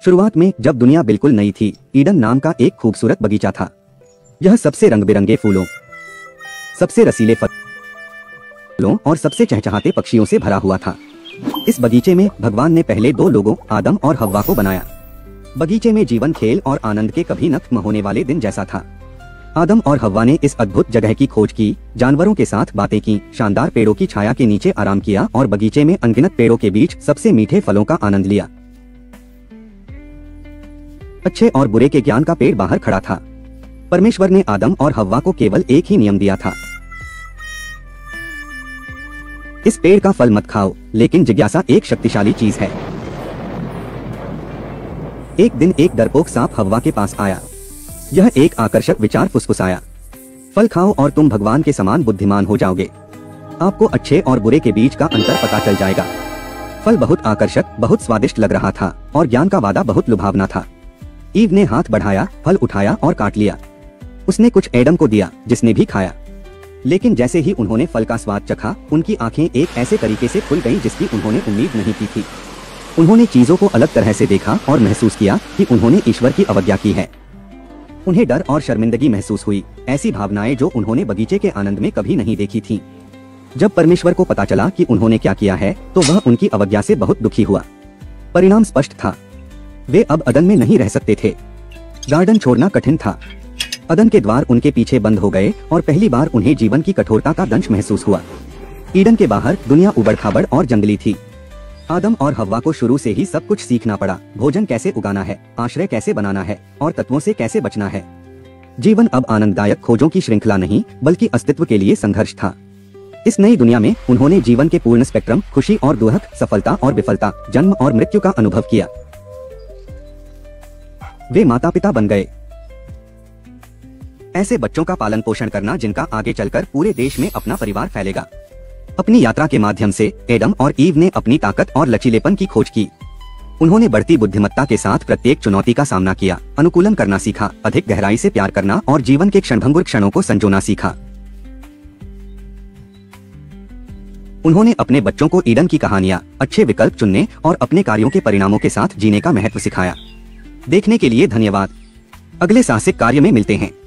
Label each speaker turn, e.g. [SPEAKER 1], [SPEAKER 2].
[SPEAKER 1] शुरुआत में जब दुनिया बिल्कुल नई थी, ईडन नाम का एक खूबसूरत बगीचा था। यह सबसे रंग बिरंगे फूलों, सबसे रसीले फलों और सबसे चहचहाते पक्षियों से भरा हुआ था। इस बगीचे में भगवान ने पहले दो लोगों आदम और हव्वा को बनाया। बगीचे में जीवन, खेल और आनंद के कभी नष्ट न होने वाले दिन जैसा था। आदम और हव्वा ने इस अद्भुत जगह की खोज की, जानवरों के साथ बातें की, शानदार पेड़ों की छाया के नीचे आराम किया और बगीचे में अनगिनत पेड़ों के बीच सबसे मीठे फलों का आनंद लिया। अच्छे और बुरे के ज्ञान का पेड़ बाहर खड़ा था। परमेश्वर ने आदम और हव्वा को केवल एक ही नियम दिया था, इस पेड़ का फल मत खाओ, लेकिन जिज्ञासा एक शक्तिशाली चीज है। एक दिन एक डरपोक सांप हव्वा के पास आया। यह एक आकर्षक विचार फुसफुसाया, फल खाओ और तुम भगवान के समान बुद्धिमान हो जाओगे। आपको अच्छे और बुरे के बीच का अंतर पता चल जाएगा। फल बहुत आकर्षक, बहुत स्वादिष्ट लग रहा था और ज्ञान का वादा बहुत लुभावना था। ईव ने हाथ बढ़ाया, फल उठाया और काट लिया। उसने कुछ एडम को दिया, जिसने भी खाया। लेकिन जैसे ही उन्होंने फल का स्वाद चखा, उनकी आंखें एक ऐसे तरीके से खुल गईं जिसकी उन्होंने उम्मीद नहीं की थी। उन्होंने चीजों को अलग तरह से देखा और महसूस किया कि उन्होंने ईश्वर की अवज्ञा की है। उन्हें डर और शर्मिंदगी महसूस हुई, ऐसी भावनाएं जो उन्होंने बगीचे के आनंद में कभी नहीं देखी थीं। जब परमेश्वर को पता चला कि उन्होंने क्या किया है, तो वह उनकी अवज्ञा से बहुत दुखी हुआ। परिणाम स्पष्ट था, वे अब अदन में नहीं रह सकते थे। गार्डन छोड़ना कठिन था। अदन के द्वार उनके पीछे बंद हो गए और पहली बार उन्हें जीवन की कठोरता का दंश महसूस हुआ। ईडन के बाहर दुनिया उबड़-खाबड़ और जंगली थी। आदम और हव्वा को शुरू से ही सब कुछ सीखना पड़ा, भोजन कैसे उगाना है, आश्रय कैसे बनाना है और तत्वों से कैसे बचना है। जीवन अब आनंददायक खोजों की श्रृंखला नहीं, बल्कि अस्तित्व के लिए संघर्ष था। इस नई दुनिया में उन्होंने जीवन के पूर्ण स्पेक्ट्रम, खुशी और दुख, सफलता और विफलता, जन्म और मृत्यु का अनुभव किया। वे माता पिता बन गए, ऐसे बच्चों का पालन पोषण करना जिनका आगे चलकर पूरे देश में अपना परिवार फैलेगा। अपनी यात्रा के माध्यम से एडम और ईव ने अपनी ताकत और लचीलेपन की खोज की। उन्होंने बढ़ती बुद्धिमत्ता के साथ प्रत्येक चुनौती का सामना किया, अनुकूलन करना सीखा, अधिक गहराई से प्यार करना और जीवन के क्षणभंगुर क्षणों को संजोना सीखा। उन्होंने अपने बच्चों को ईडन की कहानियां, अच्छे विकल्प चुनने और अपने कार्यों के परिणामों के साथ जीने का महत्व सिखाया। देखने के लिए धन्यवाद। अगले साहसिक कार्य में मिलते हैं।